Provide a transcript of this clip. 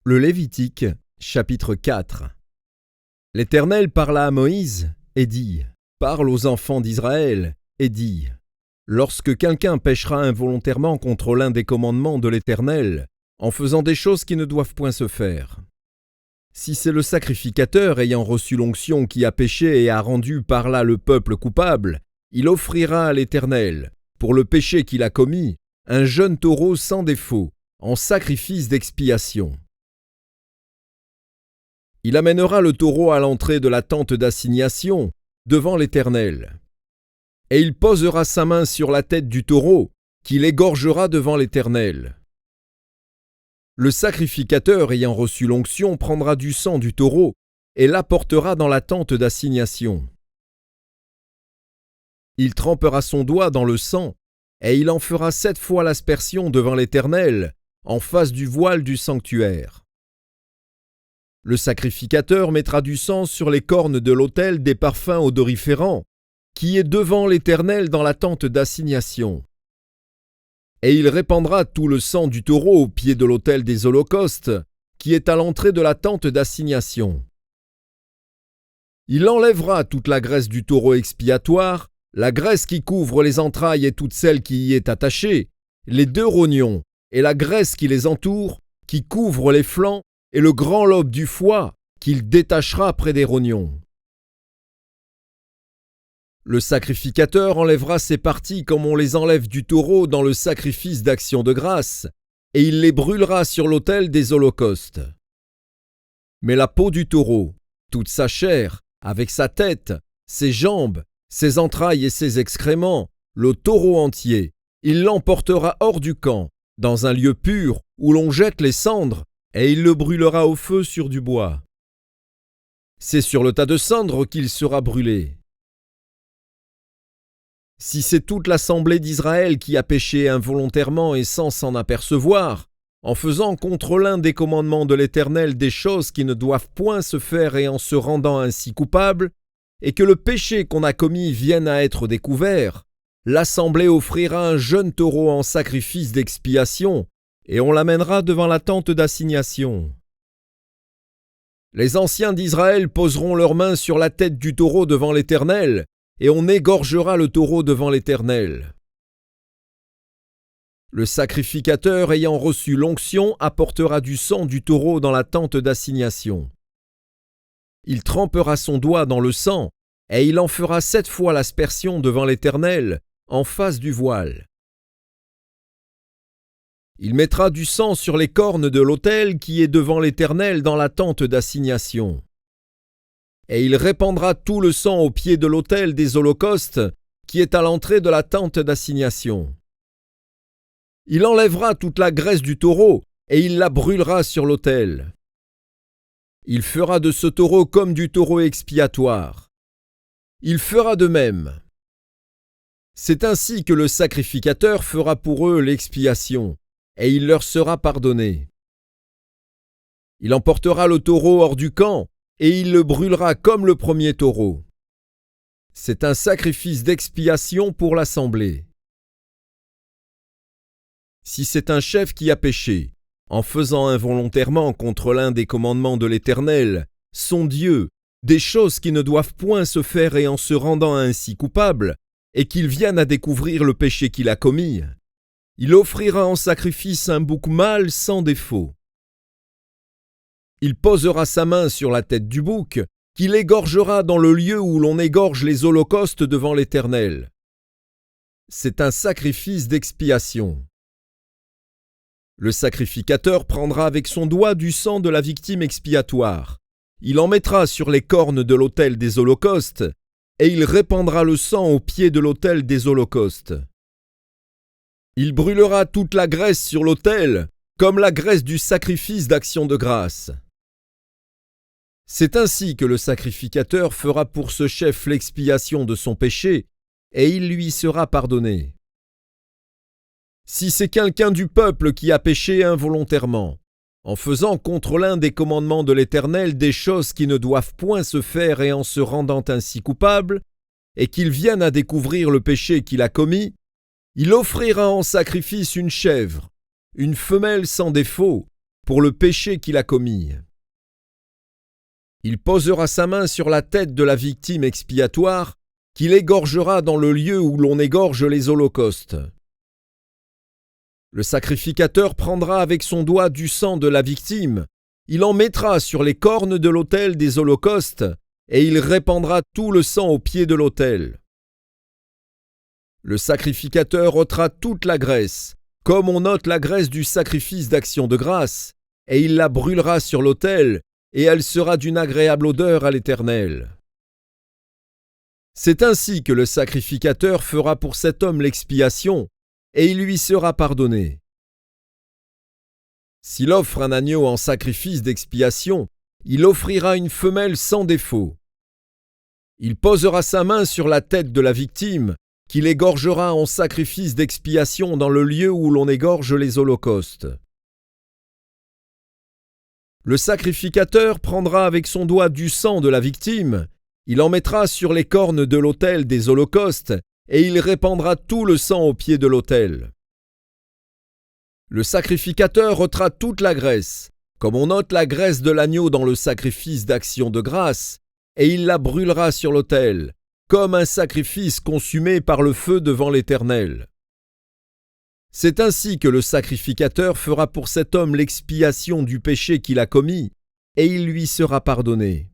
Le Lévitique, chapitre 4. L'Éternel parla à Moïse et dit : Parle aux enfants d'Israël et dis : Lorsque quelqu'un péchera involontairement contre l'un des commandements de l'Éternel, en faisant des choses qui ne doivent point se faire. Si c'est le sacrificateur ayant reçu l'onction qui a péché et a rendu par là le peuple coupable, il offrira à l'Éternel, pour le péché qu'il a commis, un jeune taureau sans défaut, en sacrifice d'expiation. Il amènera le taureau à l'entrée de la tente d'assignation, devant l'Éternel. Et il posera sa main sur la tête du taureau, qu'il égorgera devant l'Éternel. Le sacrificateur ayant reçu l'onction prendra du sang du taureau et l'apportera dans la tente d'assignation. Il trempera son doigt dans le sang, et il en fera 7 fois l'aspersion devant l'Éternel, en face du voile du sanctuaire. Le sacrificateur mettra du sang sur les cornes de l'autel des parfums odoriférants, qui est devant l'Éternel dans la tente d'assignation. Et il répandra tout le sang du taureau au pied de l'autel des holocaustes, qui est à l'entrée de la tente d'assignation. Il enlèvera toute la graisse du taureau expiatoire, la graisse qui couvre les entrailles et toute celle qui y est attachée, les 2 rognons, et la graisse qui les entoure, qui couvre les flancs, et le grand lobe du foie qu'il détachera près des rognons. Le sacrificateur enlèvera ces parties comme on les enlève du taureau dans le sacrifice d'action de grâce, et il les brûlera sur l'autel des holocaustes. Mais la peau du taureau, toute sa chair, avec sa tête, ses jambes, ses entrailles et ses excréments, le taureau entier, il l'emportera hors du camp, dans un lieu pur où l'on jette les cendres, et il le brûlera au feu sur du bois. C'est sur le tas de cendres qu'il sera brûlé. Si c'est toute l'assemblée d'Israël qui a péché involontairement et sans s'en apercevoir, en faisant contre l'un des commandements de l'Éternel des choses qui ne doivent point se faire et en se rendant ainsi coupable, et que le péché qu'on a commis vienne à être découvert, l'assemblée offrira un jeune taureau en sacrifice d'expiation, et on l'amènera devant la tente d'assignation. Les anciens d'Israël poseront leurs mains sur la tête du taureau devant l'Éternel, et on égorgera le taureau devant l'Éternel. Le sacrificateur ayant reçu l'onction apportera du sang du taureau dans la tente d'assignation. Il trempera son doigt dans le sang, et il en fera 7 fois l'aspersion devant l'Éternel, en face du voile. Il mettra du sang sur les cornes de l'autel qui est devant l'Éternel dans la tente d'assignation. Et il répandra tout le sang au pied de l'autel des holocaustes qui est à l'entrée de la tente d'assignation. Il enlèvera toute la graisse du taureau et il la brûlera sur l'autel. Il fera de ce taureau comme du taureau expiatoire. Il fera de même. C'est ainsi que le sacrificateur fera pour eux l'expiation, et il leur sera pardonné. Il emportera le taureau hors du camp, et il le brûlera comme le premier taureau. C'est un sacrifice d'expiation pour l'assemblée. Si c'est un chef qui a péché, en faisant involontairement contre l'un des commandements de l'Éternel, son Dieu, des choses qui ne doivent point se faire et en se rendant ainsi coupable, et qu'il vienne à découvrir le péché qu'il a commis, il offrira en sacrifice un bouc mâle sans défaut. Il posera sa main sur la tête du bouc, qu'il égorgera dans le lieu où l'on égorge les holocaustes devant l'Éternel. C'est un sacrifice d'expiation. Le sacrificateur prendra avec son doigt du sang de la victime expiatoire. Il en mettra sur les cornes de l'autel des holocaustes, et il répandra le sang au pied de l'autel des holocaustes. Il brûlera toute la graisse sur l'autel, comme la graisse du sacrifice d'action de grâce. C'est ainsi que le sacrificateur fera pour ce chef l'expiation de son péché, et il lui sera pardonné. Si c'est quelqu'un du peuple qui a péché involontairement, en faisant contre l'un des commandements de l'Éternel des choses qui ne doivent point se faire et en se rendant ainsi coupable, et qu'il vienne à découvrir le péché qu'il a commis, il offrira en sacrifice une chèvre, une femelle sans défaut, pour le péché qu'il a commis. Il posera sa main sur la tête de la victime expiatoire, qu'il égorgera dans le lieu où l'on égorge les holocaustes. Le sacrificateur prendra avec son doigt du sang de la victime, il en mettra sur les cornes de l'autel des holocaustes, et il répandra tout le sang au pied de l'autel. Le sacrificateur ôtera toute la graisse, comme on ôte la graisse du sacrifice d'action de grâce, et il la brûlera sur l'autel, et elle sera d'une agréable odeur à l'Éternel. C'est ainsi que le sacrificateur fera pour cet homme l'expiation, et il lui sera pardonné. S'il offre un agneau en sacrifice d'expiation, il offrira une femelle sans défaut. Il posera sa main sur la tête de la victime, qu'il égorgera en sacrifice d'expiation dans le lieu où l'on égorge les holocaustes. Le sacrificateur prendra avec son doigt du sang de la victime, il en mettra sur les cornes de l'autel des holocaustes, et il répandra tout le sang au pied de l'autel. Le sacrificateur ôtera toute la graisse, comme on ôte la graisse de l'agneau dans le sacrifice d'action de grâce, et il la brûlera sur l'autel, comme un sacrifice consumé par le feu devant l'Éternel. C'est ainsi que le sacrificateur fera pour cet homme l'expiation du péché qu'il a commis, et il lui sera pardonné.